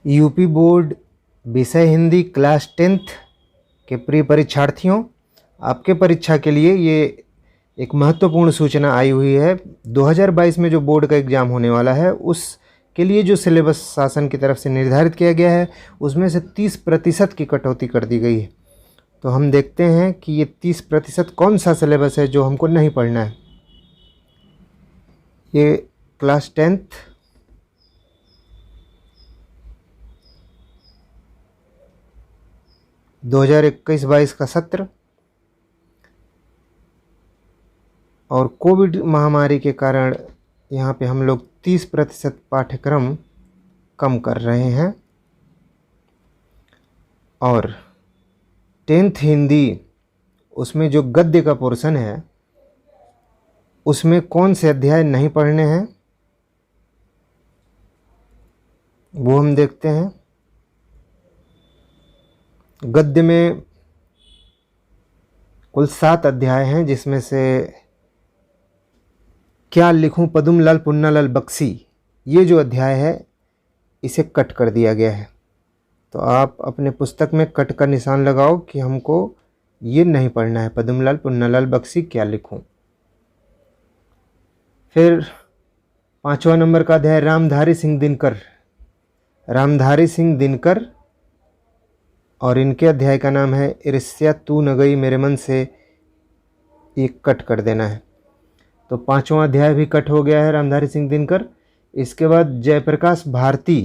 UP board विषय Hindi class 10th के प्रिय परीक्षार्थियों, आपके परीक्षा के लिए ये एक महत्वपूर्ण सूचना आई हुई है। 2022 में जो बोर्ड का एग्ज़ाम होने वाला है उसके लिए जो सिलेबस शासन की तरफ से निर्धारित किया गया है उसमें से 30% की कटौती कर दी गई है। तो हम देखते हैं कि ये 30% कौन सा सिलेबस है जो हमको नहीं पढ़ना है। ये क्लास 10th दो 2021-22 का सत्र और कोविड महामारी के कारण यहाँ पे हम लोग 30% पाठ्यक्रम कम कर रहे हैं। और 10th हिंदी उसमें जो गद्य का पोर्शन है उसमें कौन से अध्याय नहीं पढ़ने हैं वो हम देखते हैं। गद्य में कुल 7 अध्याय हैं, जिसमें से क्या लिखूं पदुमलाल पुन्नालाल बख्शी, ये जो अध्याय है इसे कट कर दिया गया है। तो आप अपने पुस्तक में कट का निशान लगाओ कि हमको ये नहीं पढ़ना है, पदुमलाल पुन्नालाल बख्शी क्या लिखूं। फिर 5वां नंबर का अध्याय रामधारी सिंह दिनकर, रामधारी सिंह दिनकर, और इनके अध्याय का नाम है ईर्ष्या तू न गई मेरे मन से, ये कट कर देना है। तो 5वां अध्याय भी कट हो गया है रामधारी सिंह दिनकर। इसके बाद जयप्रकाश भारती,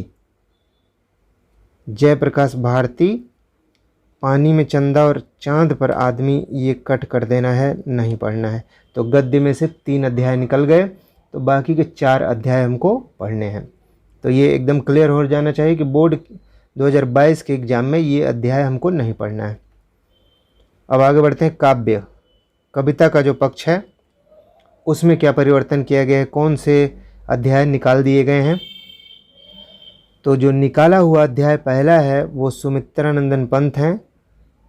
जयप्रकाश भारती, पानी में चंदा और चांद पर आदमी, ये कट कर देना है, नहीं पढ़ना है। तो गद्य में से 3 अध्याय निकल गए, तो बाकी के 4 अध्याय हमको पढ़ने हैं। तो ये एकदम क्लियर हो जाना चाहिए कि बोर्ड 2022 के एग्ज़ाम में ये अध्याय हमको नहीं पढ़ना है। अब आगे बढ़ते हैं। काव्य, कविता का जो पक्ष है उसमें क्या परिवर्तन किया गया है, कौन से अध्याय निकाल दिए गए हैं। तो जो निकाला हुआ अध्याय पहला है वो सुमित्रानंदन पंत हैं,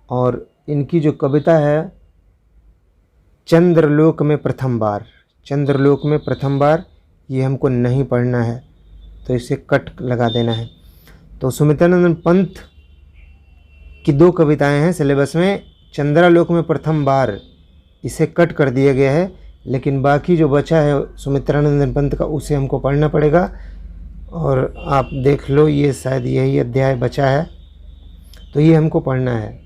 और इनकी जो कविता है चंद्रलोक में प्रथम बार, चंद्रलोक में प्रथम बार, ये हमको नहीं पढ़ना है, तो इसे कट लगा देना है। तो सुमित्रानंदन पंत की 2 कविताएं हैं सिलेबस में, चंद्रालोक में प्रथम बार, इसे कट कर दिया गया है, लेकिन बाकी जो बचा है सुमित्रानंदन पंत का उसे हमको पढ़ना पड़ेगा। और आप देख लो, ये शायद यही अध्याय बचा है, तो ये हमको पढ़ना है।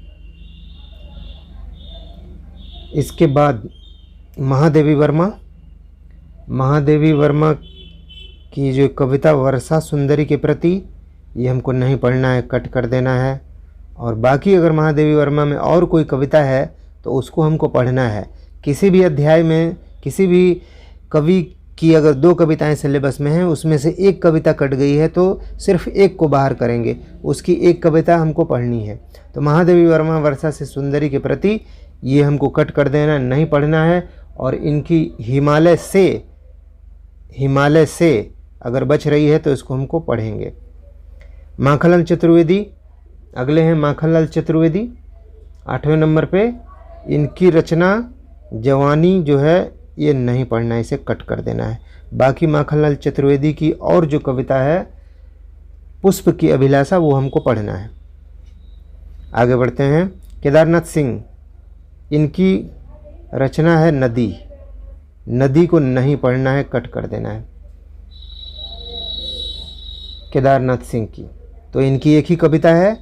इसके बाद महादेवी वर्मा, महादेवी वर्मा की जो कविता वर्षा सुंदरी के प्रति, ये हमको नहीं पढ़ना है, कट कर देना है। और बाकी अगर महादेवी वर्मा में और कोई कविता है तो उसको हमको पढ़ना है। किसी भी अध्याय में किसी भी कवि की अगर 2 कविताएं सिलेबस में हैं, उसमें से एक कविता कट गई है तो सिर्फ एक को बाहर करेंगे, उसकी एक कविता हमको पढ़नी है। तो महादेवी वर्मा वर्षा से सुंदरी के प्रति, ये हमको कट कर देना, नहीं पढ़ना है। और इनकी हिमालय से अगर बच रही है तो इसको हमको पढ़ेंगे। माखनलाल चतुर्वेदी, अगले हैं माखनलाल चतुर्वेदी 8वें नंबर पे, इनकी रचना जवानी जो है ये नहीं पढ़ना है, इसे कट कर देना है। बाकी माखनलाल चतुर्वेदी की और जो कविता है पुष्प की अभिलाषा, वो हमको पढ़ना है। आगे बढ़ते हैं। केदारनाथ सिंह, इनकी रचना है नदी, नदी को नहीं पढ़ना है, कट कर देना है केदारनाथ सिंह की। तो इनकी एक ही कविता है,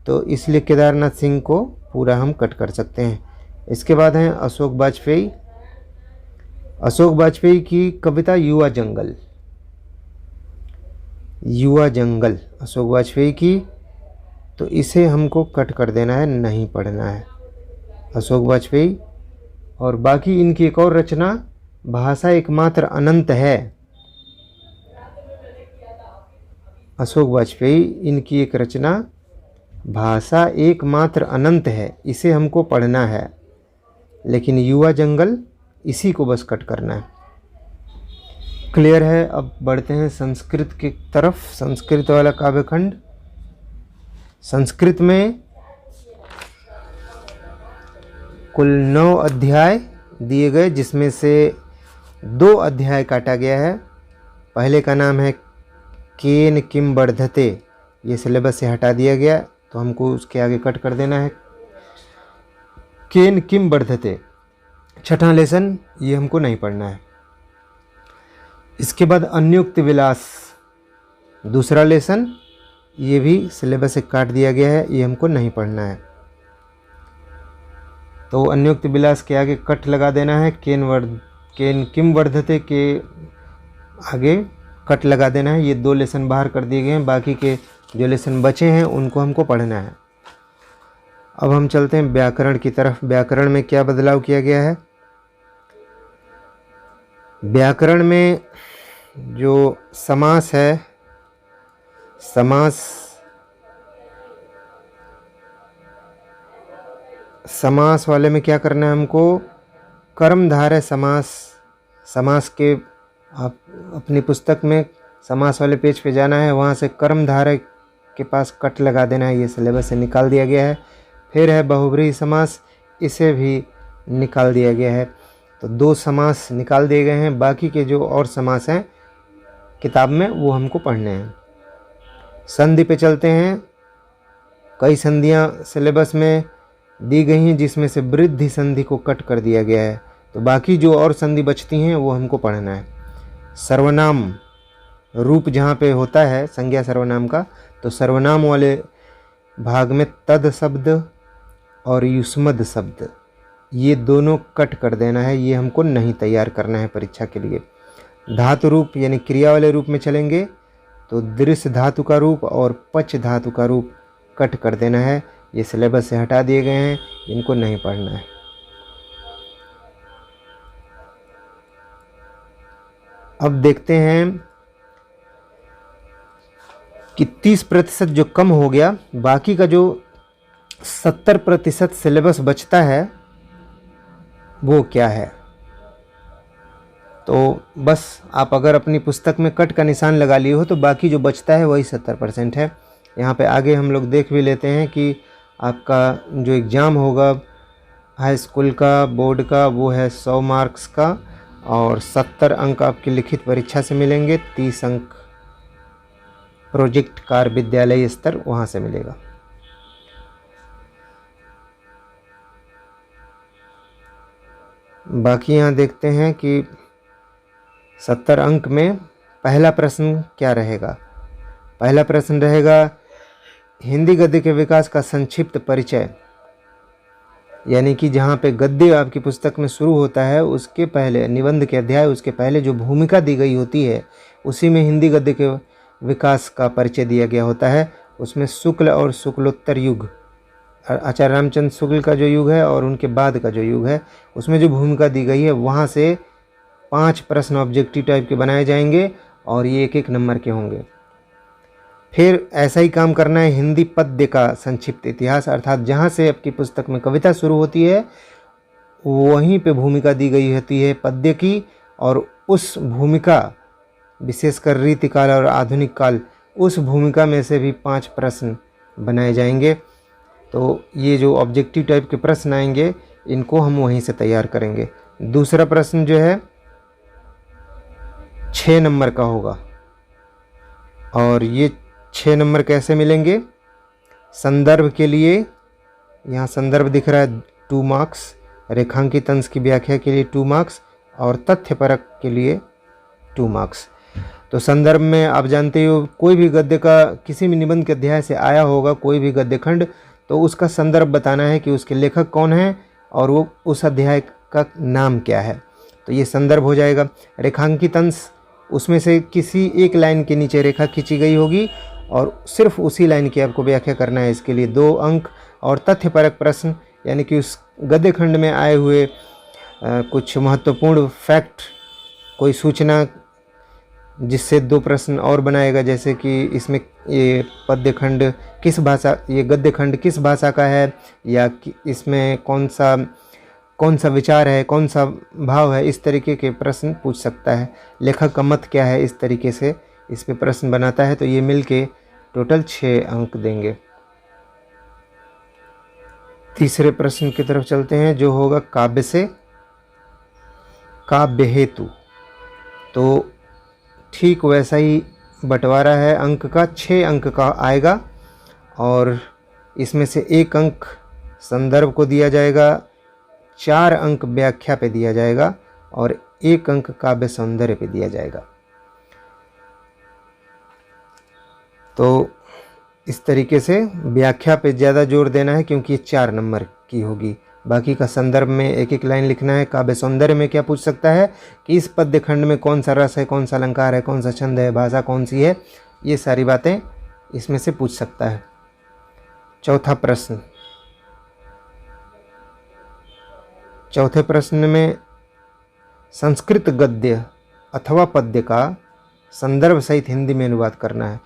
तो इसलिए केदारनाथ सिंह को पूरा हम कट कर सकते हैं। इसके बाद हैं अशोक वाजपेयी, अशोक वाजपेयी की कविता युवा जंगल, युवा जंगल अशोक वाजपेयी की, तो इसे हमको कट कर देना है, नहीं पढ़ना है अशोक वाजपेयी। और बाकी इनकी एक और रचना भाषा एकमात्र अनंत है, अशोक वाजपेयी, इनकी एक रचना भाषा एकमात्र अनंत है, इसे हमको पढ़ना है। लेकिन युवा जंगल, इसी को बस कट करना है। क्लियर है। अब बढ़ते हैं संस्कृत की तरफ। संस्कृत वाला काव्यखंड, संस्कृत में कुल 9 अध्याय दिए गए, जिसमें से 2 अध्याय काटा गया है। पहले का नाम है केन किम वर्धते, ये सिलेबस से हटा दिया गया, तो हमको उसके आगे कट कर देना है। केन किम वर्धते, छठा लेसन, ये हमको नहीं पढ़ना है। इसके बाद अन्योक्त विलास, दूसरा लेसन, ये भी सिलेबस से काट दिया गया है, ये हमको नहीं पढ़ना है। तो अन्योक्त विलास के आगे कट लगा देना है। केन किम वर्धते के आगे कट लगा देना है। ये 2 लेसन बाहर कर दिए गए हैं, बाकी के जो लेसन बचे हैं उनको हमको पढ़ना है। अब हम चलते हैं व्याकरण की तरफ। व्याकरण में क्या बदलाव किया गया है? व्याकरण में जो समास है, समास वाले में क्या करना है हमको? कर्मधारय समास के, आप अपनी पुस्तक में समास वाले पेज पे जाना है, वहाँ से कर्मधारय के पास कट लगा देना है। ये सिलेबस से निकाल दिया गया है। फिर है बहुब्रीहि समास, इसे भी निकाल दिया गया है। तो 2 समास निकाल दिए गए हैं। बाकी के जो और समास हैं किताब में, वो हमको पढ़ने हैं। संधि पे चलते हैं। कई संधियाँ सिलेबस में दी गई हैं, जिसमें से वृद्धि संधि को कट कर दिया गया है। तो बाकी जो और संधि बचती हैं वो हमको पढ़ना है। सर्वनाम रूप जहाँ पे होता है संज्ञा सर्वनाम का, तो सर्वनाम वाले भाग में तद शब्द और युष्मद शब्द, ये दोनों कट कर देना है। ये हमको नहीं तैयार करना है परीक्षा के लिए। धातु रूप यानी क्रिया वाले रूप में चलेंगे, तो दृश्य धातु का रूप और पच धातु का रूप कट कर देना है। ये सिलेबस से हटा दिए गए हैं, इनको नहीं पढ़ना है। अब देखते हैं कि 30% जो कम हो गया, बाकी का जो 70% सिलेबस बचता है वो क्या है। तो बस आप अगर अपनी पुस्तक में कट का निशान लगा लिए हो तो बाकी जो बचता है वही 70% है। यहाँ पे आगे हम लोग देख भी लेते हैं कि आपका जो एग्ज़ाम होगा हाई स्कूल का, बोर्ड का, वो है 100 मार्क्स का और 70 अंक आपकी लिखित परीक्षा से मिलेंगे। 30 अंक प्रोजेक्ट कार्य विद्यालय स्तर वहाँ से मिलेगा। बाकी यहाँ देखते हैं कि 70 अंक में पहला प्रश्न क्या रहेगा। पहला प्रश्न रहेगा हिंदी गद्य के विकास का संक्षिप्त परिचय, यानी कि जहाँ पे गद्य आपकी पुस्तक में शुरू होता है उसके पहले निबंध के अध्याय, उसके पहले जो भूमिका दी गई होती है उसी में हिंदी गद्य के विकास का परिचय दिया गया होता है। उसमें शुक्ल और शुक्लोत्तर युग, आचार्य रामचंद्र शुक्ल का जो युग है और उनके बाद का जो युग है, उसमें जो भूमिका दी गई है वहाँ से 5 प्रश्न ऑब्जेक्टिव टाइप के बनाए जाएंगे और ये 1-1 नंबर के होंगे। फिर ऐसा ही काम करना है हिंदी पद्य का संक्षिप्त इतिहास, अर्थात जहाँ से आपकी पुस्तक में कविता शुरू होती है वहीं पे भूमिका दी गई होती है पद्य की, और उस भूमिका विशेषकर रीतिकाल और आधुनिक काल, उस भूमिका में से भी 5 प्रश्न बनाए जाएंगे। तो ये जो ऑब्जेक्टिव टाइप के प्रश्न आएंगे इनको हम वहीं से तैयार करेंगे। दूसरा प्रश्न जो है 6 नंबर का होगा और ये 6 नंबर कैसे मिलेंगे? संदर्भ के लिए, यहाँ संदर्भ दिख रहा है 2 मार्क्स, रेखांकित अंश की व्याख्या के लिए 2 मार्क्स और तथ्य परक के लिए 2 मार्क्स। तो संदर्भ में आप जानते हो कोई भी गद्य का किसी भी निबंध के अध्याय से आया होगा कोई भी गद्य खंड, तो उसका संदर्भ बताना है कि उसके लेखक कौन है और वो उस अध्याय का नाम क्या है। तो ये संदर्भ हो जाएगा। रेखांकित अंश, उसमें से किसी एक लाइन के नीचे रेखा खींची गई होगी और सिर्फ उसी लाइन की आपको व्याख्या करना है, इसके लिए 2 अंक। और तथ्यपरक प्रश्न, यानी कि उस गद्य खंड में आए हुए कुछ महत्वपूर्ण फैक्ट, कोई सूचना, जिससे 2 प्रश्न और बनाएगा, जैसे कि इसमें ये पद्य खंड किस भाषा, ये गद्य खंड किस भाषा का है, या इसमें कौन सा विचार है, कौन सा भाव है, इस तरीके के प्रश्न पूछ सकता है। लेखक का मत क्या है, इस तरीके से इस पे प्रश्न बनाता है। तो ये मिलके टोटल 6 अंक देंगे। तीसरे प्रश्न की तरफ चलते हैं जो होगा काव्य से काव्य हेतु। तो ठीक वैसा ही बंटवारा है अंक का, 6 अंक का आएगा और इसमें से 1 अंक संदर्भ को दिया जाएगा, 4 अंक व्याख्या पे दिया जाएगा और 1 अंक काव्य सौंदर्य पे दिया जाएगा। तो इस तरीके से व्याख्या पे ज़्यादा जोर देना है क्योंकि ये 4 नंबर की होगी। बाकी का संदर्भ में एक एक लाइन लिखना है। काव्य सौंदर्य में क्या पूछ सकता है कि इस पद्य खंड में कौन सा रस है, कौन सा अलंकार है, कौन सा छंद है, भाषा कौन सी है, ये सारी बातें इसमें से पूछ सकता है। चौथा प्रश्न, चौथे प्रश्न में संस्कृत गद्य अथवा पद्य का संदर्भ सहित हिंदी में अनुवाद करना है।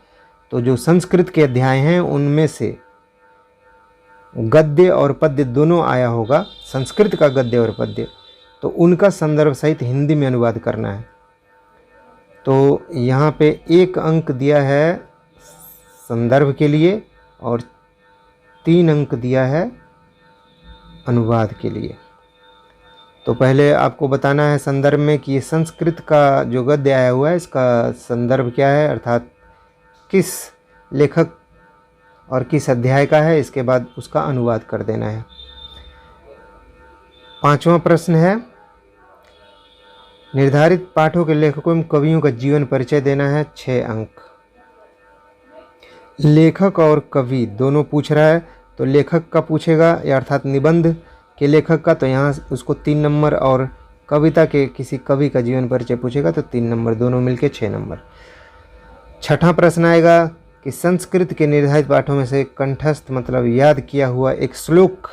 तो जो संस्कृत के अध्याय हैं उनमें से गद्य और पद्य दोनों आया होगा, संस्कृत का गद्य और पद्य, तो उनका संदर्भ सहित हिंदी में अनुवाद करना है। तो यहाँ पे 1 अंक दिया है संदर्भ के लिए और 3 अंक दिया है अनुवाद के लिए। तो पहले आपको बताना है संदर्भ में कि ये संस्कृत का जो गद्य आया हुआ है इसका संदर्भ क्या है, अर्थात किस लेखक और किस अध्याय का है, इसके बाद उसका अनुवाद कर देना है। 5वां प्रश्न है निर्धारित पाठों के लेखकों एवं कवियों का जीवन परिचय देना है, 6 अंक। लेखक और कवि दोनों पूछ रहा है, तो लेखक का पूछेगा या अर्थात निबंध के लेखक का, तो यहाँ उसको 3 नंबर और कविता के किसी कवि का जीवन परिचय पूछेगा तो 3 नंबर, दोनों मिलके 6 नंबर। 6वां प्रश्न आएगा कि संस्कृत के निर्धारित पाठों में से कंठस्थ मतलब याद किया हुआ एक श्लोक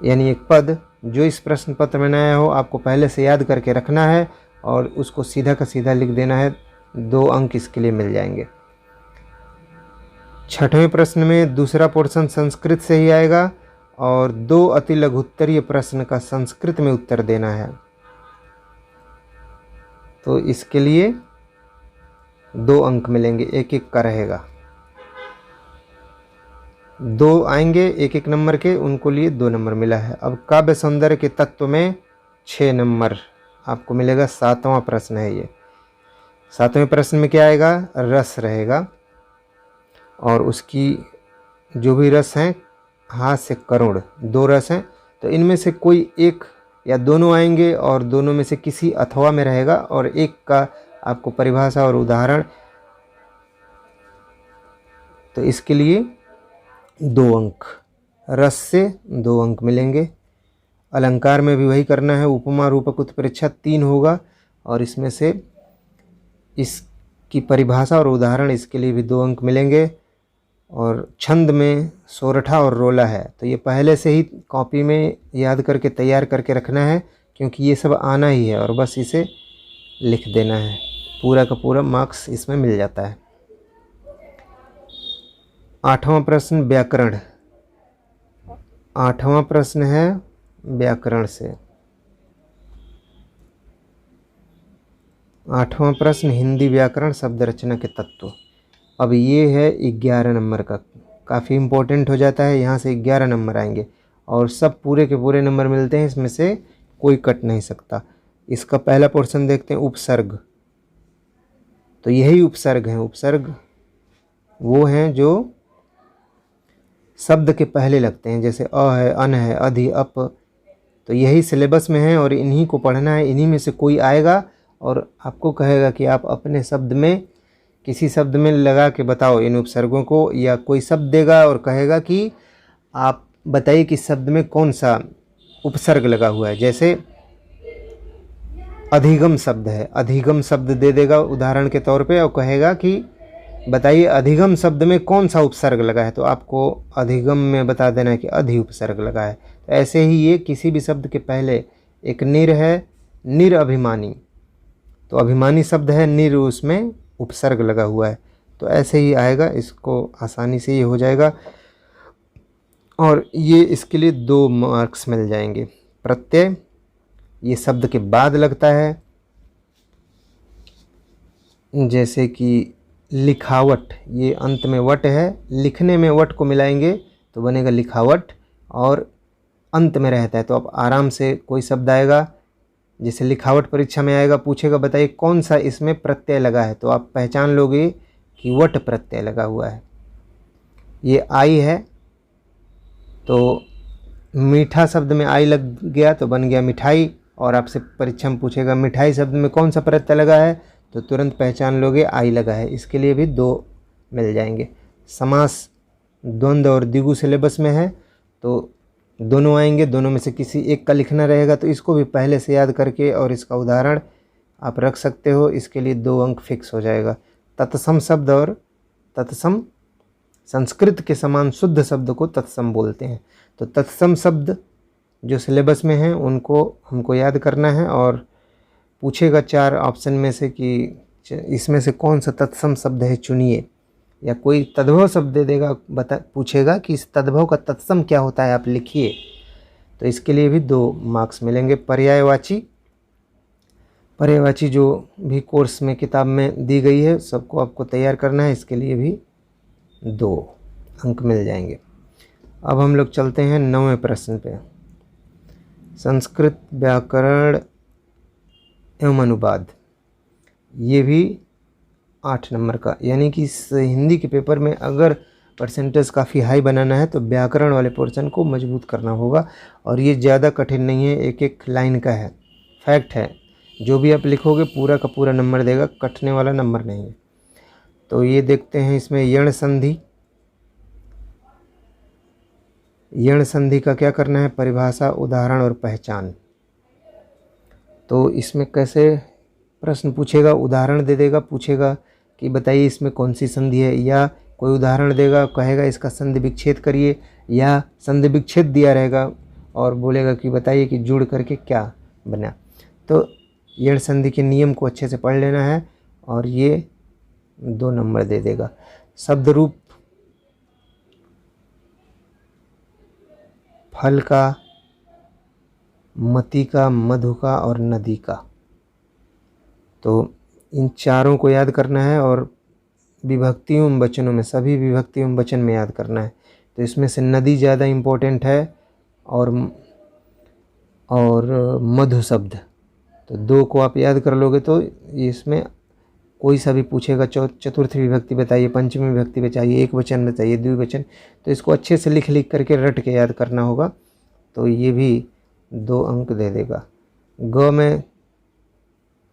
यानी एक पद जो इस प्रश्न पत्र में नया हो आपको पहले से याद करके रखना है और उसको सीधा का सीधा लिख देना है, 2 अंक इसके लिए मिल जाएंगे। 6वें प्रश्न में दूसरा पोर्शन संस्कृत से ही आएगा और 2 अति लघुत्तरीय प्रश्न का संस्कृत में उत्तर देना है। तो इसके लिए 2 अंक मिलेंगे, 1-1 का रहेगा। 2 आएंगे 1-1 नंबर के, उनको लिए 2 नंबर मिला है। अब काव्य सौंदर्य के तत्व में 6 नंबर आपको मिलेगा। 7वां प्रश्न है ये। 7वें प्रश्न में क्या आएगा, रस रहेगा और उसकी जो भी रस हैं हाथ से करुण 2 रस हैं, तो इनमें से कोई एक या दोनों आएंगे और दोनों में से किसी अथवा में रहेगा और एक का आपको परिभाषा और उदाहरण, तो इसके लिए 2 अंक, रस से 2 अंक मिलेंगे। अलंकार में भी वही करना है, उपमा रूपक उत्प्रेक्षा 3 होगा और इसमें से इसकी परिभाषा और उदाहरण इसके लिए भी 2 अंक मिलेंगे। और छंद में सोरठा और रोला है, तो ये पहले से ही कॉपी में याद करके तैयार करके रखना है क्योंकि ये सब आना ही है और बस इसे लिख देना है, पूरा का पूरा मार्क्स इसमें मिल जाता है। 8वां प्रश्न व्याकरण। 8वां प्रश्न है व्याकरण से। 8वां प्रश्न हिंदी व्याकरण शब्द रचना के तत्व। अब ये है 11 नंबर का, काफ़ी इम्पोर्टेंट हो जाता है, यहाँ से 11 नंबर आएंगे और सब पूरे के पूरे नंबर मिलते हैं, इसमें से कोई कट नहीं सकता। इसका पहला पोर्शन देखते हैं उपसर्ग। तो यही उपसर्ग हैं, उपसर्ग वो हैं जो शब्द के पहले लगते हैं, जैसे अ है, अन है, अधि, अप, तो यही सिलेबस में है और इन्हीं को पढ़ना है। इन्हीं में से कोई आएगा और आपको कहेगा कि आप अपने शब्द में किसी शब्द में लगा के बताओ इन उपसर्गों को, या कोई शब्द देगा और कहेगा कि आप बताइए कि शब्द में कौन सा उपसर्ग लगा हुआ है। जैसे अधिगम शब्द है, अधिगम शब्द दे देगा उदाहरण के तौर पे और कहेगा कि बताइए अधिगम शब्द में कौन सा उपसर्ग लगा है, तो आपको अधिगम में बता देना है कि अधि उपसर्ग लगा है। तो ऐसे ही ये किसी भी शब्द के पहले एक निर है, निर अभिमानी, तो अभिमानी शब्द है, निर उसमें उपसर्ग लगा हुआ है, तो ऐसे ही आएगा, इसको आसानी से ये हो जाएगा और ये इसके लिए 2 मार्क्स मिल जाएंगे। प्रत्यय ये शब्द के बाद लगता है, जैसे कि लिखावट, ये अंत में वट है, लिखने में वट को मिलाएंगे तो बनेगा लिखावट और अंत में रहता है, तो अब आराम से कोई शब्द आएगा जैसे लिखावट परीक्षा में आएगा, पूछेगा बताइए कौन सा इसमें प्रत्यय लगा है, तो आप पहचान लोगे कि वट प्रत्यय लगा हुआ है। ये आई है तो मीठा शब्द में आई लग गया तो बन गया मिठाई, और आपसे परीक्षा में पूछेगा मिठाई शब्द में कौन सा प्रत्यय लगा है, तो तुरंत पहचान लोगे आई लगा है। इसके लिए भी 2 मिल जाएंगे। समास द्वंद्व और द्विगु सिलेबस में है तो दोनों आएंगे, दोनों में से किसी एक का लिखना रहेगा, तो इसको भी पहले से याद करके और इसका उदाहरण आप रख सकते हो। इसके लिए 2 अंक फिक्स हो जाएगा। तत्सम शब्द और तत्सम, संस्कृत के समान शुद्ध शब्द को तत्सम बोलते हैं। तो तत्सम शब्द जो सिलेबस में हैं उनको हमको याद करना है, और पूछेगा 4 ऑप्शन में से कि इसमें से कौन सा तत्सम शब्द है चुनिए, या कोई तद्भव शब्द दे देगा, पूछेगा कि इस तद्भव का तत्सम क्या होता है, आप लिखिए। तो इसके लिए भी 2 मार्क्स मिलेंगे। पर्यायवाची जो भी कोर्स में किताब में दी गई है सबको आपको तैयार करना है, इसके लिए भी 2 अंक मिल जाएंगे। अब हम लोग चलते हैं 9वें प्रश्न पे। संस्कृत व्याकरण एवं अनुवाद, ये भी 8 नंबर का, यानी कि इस हिंदी के पेपर में अगर परसेंटेज काफ़ी हाई बनाना है तो व्याकरण वाले पोर्शन को मजबूत करना होगा। और ये ज़्यादा कठिन नहीं है, एक एक लाइन का है, फैक्ट है। जो भी आप लिखोगे पूरा का पूरा नंबर देगा, कटने वाला नंबर नहीं है। तो ये देखते हैं इसमें यण संधि। यण संधि का क्या करना है, परिभाषा, उदाहरण और पहचान। तो इसमें कैसे प्रश्न पूछेगा, उदाहरण दे देगा, पूछेगा कि बताइए इसमें कौन सी संधि है, या कोई उदाहरण देगा, कहेगा इसका संधि विच्छेद करिए, या संधि विच्छेद दिया रहेगा और बोलेगा कि बताइए कि जुड़ करके क्या बना। तो यण संधि के नियम को अच्छे से पढ़ लेना है, और ये 2 नंबर दे देगा। शब्द रूप, फल का, मति का, मधु का और नदी का, तो इन चारों को याद करना है, और विभक्तियों एवं वचनों में, सभी विभक्ति एवं वचन में याद करना है। तो इसमें से नदी ज़्यादा इम्पोर्टेंट है, और मधु शब्द, तो 2 को आप याद कर लोगे तो इसमें कोई सा भी पूछेगा, चतुर्थ विभक्ति बताइए, पंचमी विभक्ति बताइए, एक वचन बताइए, द्विवचन, तो इसको अच्छे से लिख करके रट के याद करना होगा। तो ये भी 2 अंक दे देगा। ग में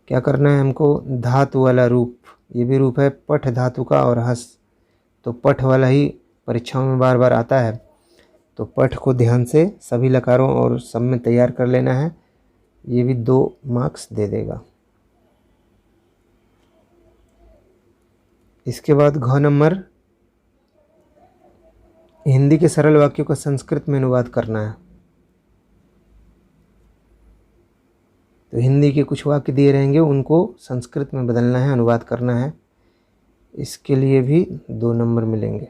क्या करना है हमको, धातु वाला रूप, ये भी रूप है पठ धातु का, और हस, तो पठ वाला ही परीक्षाओं में बार बार आता है, तो पठ को ध्यान से सभी लकारों और सब में तैयार कर लेना है। ये भी 2 मार्क्स दे देगा। इसके बाद घ नंबर, हिंदी के सरल वाक्यों का संस्कृत में अनुवाद करना है। तो हिंदी के कुछ वाक्य दिए रहेंगे, उनको संस्कृत में बदलना है, अनुवाद करना है। इसके लिए भी 2 नंबर मिलेंगे।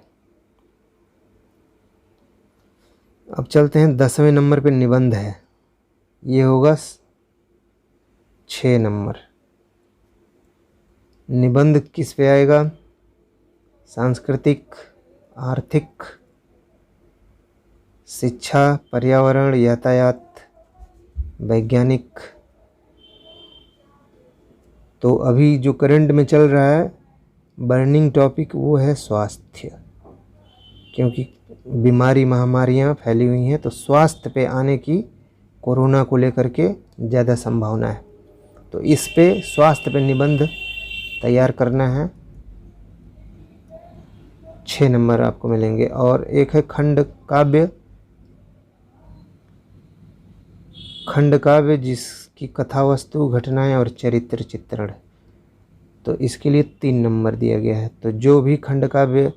अब चलते हैं 10वें नंबर पे, निबंध है। ये होगा 6 नंबर। निबंध किस पे आएगा, सांस्कृतिक, आर्थिक, शिक्षा, पर्यावरण, यातायात, वैज्ञानिक। तो अभी जो करंट में चल रहा है बर्निंग टॉपिक वो है स्वास्थ्य, क्योंकि बीमारी महामारियां फैली हुई हैं, तो स्वास्थ्य पे आने की, कोरोना को लेकर के ज़्यादा संभावना है। तो इस पे स्वास्थ्य पे निबंध तैयार करना है। 6 नंबर आपको मिलेंगे। और एक है खंड काव्य। खंड काव्य जिसकी कथा वस्तु, घटनाएं और चरित्र चित्रण, तो इसके लिए 3 नंबर दिया गया है। तो जो भी खंड काव्य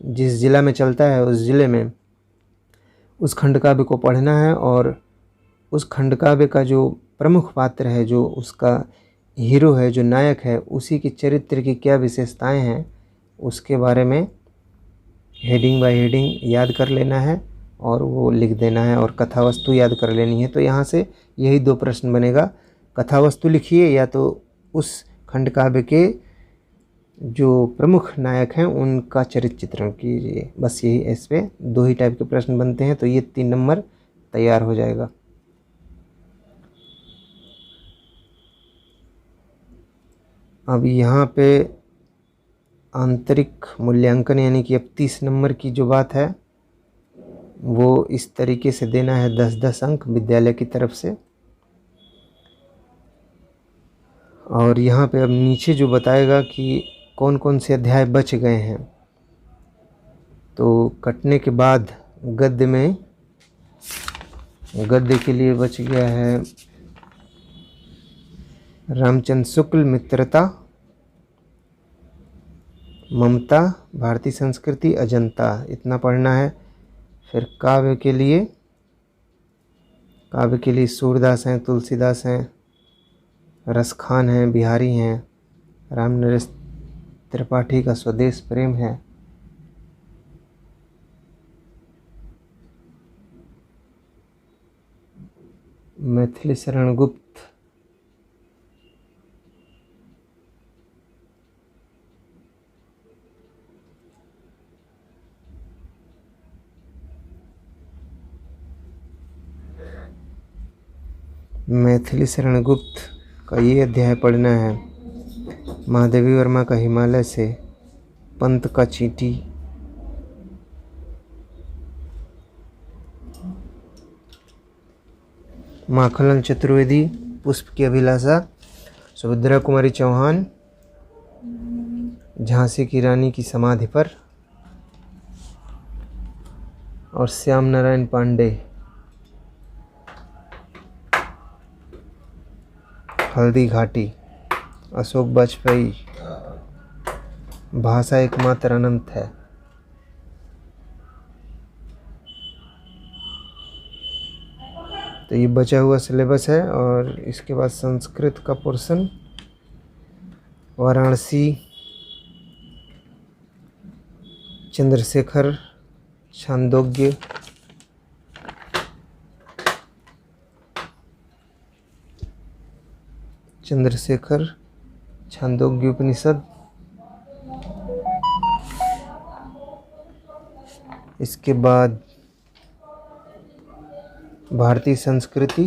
जिस जिला में चलता है उस ज़िले में उस खंड काव्य को पढ़ना है, और उस खंड काव्य का जो प्रमुख पात्र है, जो उसका हीरो है, जो नायक है, उसी के चरित्र की क्या विशेषताएं हैं उसके बारे में हेडिंग बाय हेडिंग याद कर लेना है और वो लिख देना है, और कथा वस्तु याद कर लेनी है। तो यहाँ से यही 2 प्रश्न बनेगा, कथा वस्तु लिखिए या तो उस खंड काव्य के जो प्रमुख नायक हैं उनका चरित्र चित्रण कीजिए। बस यही, इस पे 2 ही टाइप के प्रश्न बनते हैं, तो ये 3 नंबर तैयार हो जाएगा। अब यहाँ पे आंतरिक मूल्यांकन यानी कि अब 30 नंबर की जो बात है वो इस तरीके से देना है 10-10 अंक विद्यालय की तरफ से। और यहाँ पे अब नीचे जो बताएगा कि कौन कौन से अध्याय बच गए हैं, तो कटने के बाद गद्य के लिए बच गया है रामचंद्र शुक्ल मित्रता, ममता, भारतीय संस्कृति, अजंता, इतना पढ़ना है। फिर काव्य के लिए सूरदास हैं, तुलसीदास हैं, रसखान हैं, बिहारी हैं, रामनरेश त्रिपाठी का स्वदेश प्रेम है। मैथिली शरण गुप्त, मैथिली शरण गुप्त का ये अध्याय पढ़ना है। महादेवी वर्मा का हिमालय से, पंत का चींटी, माखनलाल चतुर्वेदी, पुष्प की अभिलाषा, सुभद्रा कुमारी चौहान, झांसी की रानी की समाधि पर, और श्याम नारायण पांडे, हल्दी घाटी, अशोक वाजपेयी, भाषा एकमात्र अनंत है। तो ये बचा हुआ सिलेबस है। और इसके बाद संस्कृत का पोर्शन, वाराणसी, चंद्रशेखर, छांदोग्य, छांदोग्य उपनिषद, इसके बाद भारतीय संस्कृति,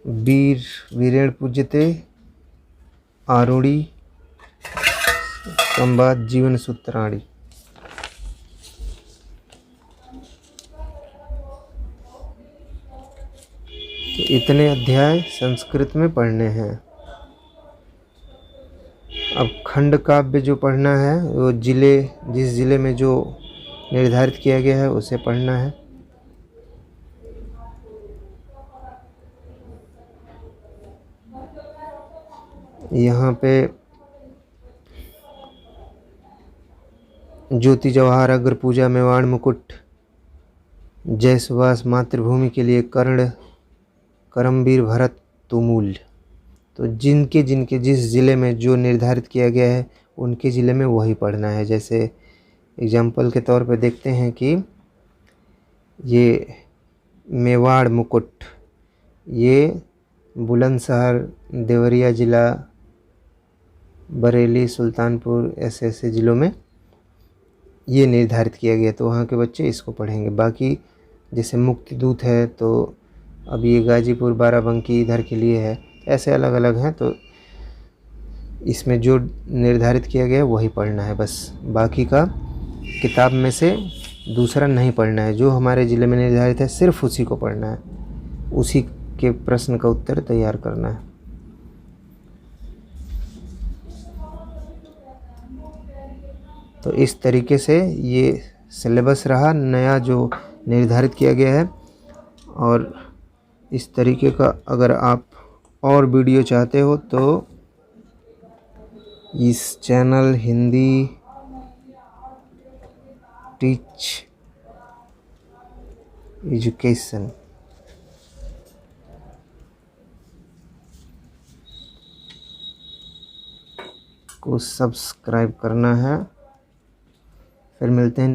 वीरेण पूज्यते, आरूढ़ी, संवाद, जीवन सूत्राणी। तो इतने अध्याय संस्कृत में पढ़ने हैं। अब खंड काव्य जो पढ़ना है वो जिस जिले में जो निर्धारित किया गया है उसे पढ़ना है। यहाँ पे ज्योति जवाहर, अग्र पूजा, मेवाड़ मुकुट, जय सुभाष, मातृभूमि के लिए कर्ण, करमवीर, भरत, तुमूल। तो जिनके जिस ज़िले में जो निर्धारित किया गया है उनके ज़िले में वही पढ़ना है। जैसे एग्जाम्पल के तौर पे देखते हैं कि ये मेवाड़ मुकुट, ये बुलंदशहर, देवरिया ज़िला, बरेली, सुल्तानपुर, ऐसे ज़िलों में ये निर्धारित किया गया, तो वहाँ के बच्चे इसको पढ़ेंगे। बाकी जैसे मुक्ति दूत है तो अब ये गाजीपुर, बाराबंकी इधर के लिए है, ऐसे अलग अलग हैं। तो इसमें जो निर्धारित किया गया है वही पढ़ना है बस। बाकी का किताब में से दूसरा नहीं पढ़ना है। जो हमारे ज़िले में निर्धारित है सिर्फ उसी को पढ़ना है, उसी के प्रश्न का उत्तर तैयार करना है। तो इस तरीके से ये सिलेबस रहा नया जो निर्धारित किया गया है। और इस तरीके का अगर आप और वीडियो चाहते हो तो इस चैनल हिंदी टीच एजुकेशन को सब्सक्राइब करना है। फिर मिलते हैं।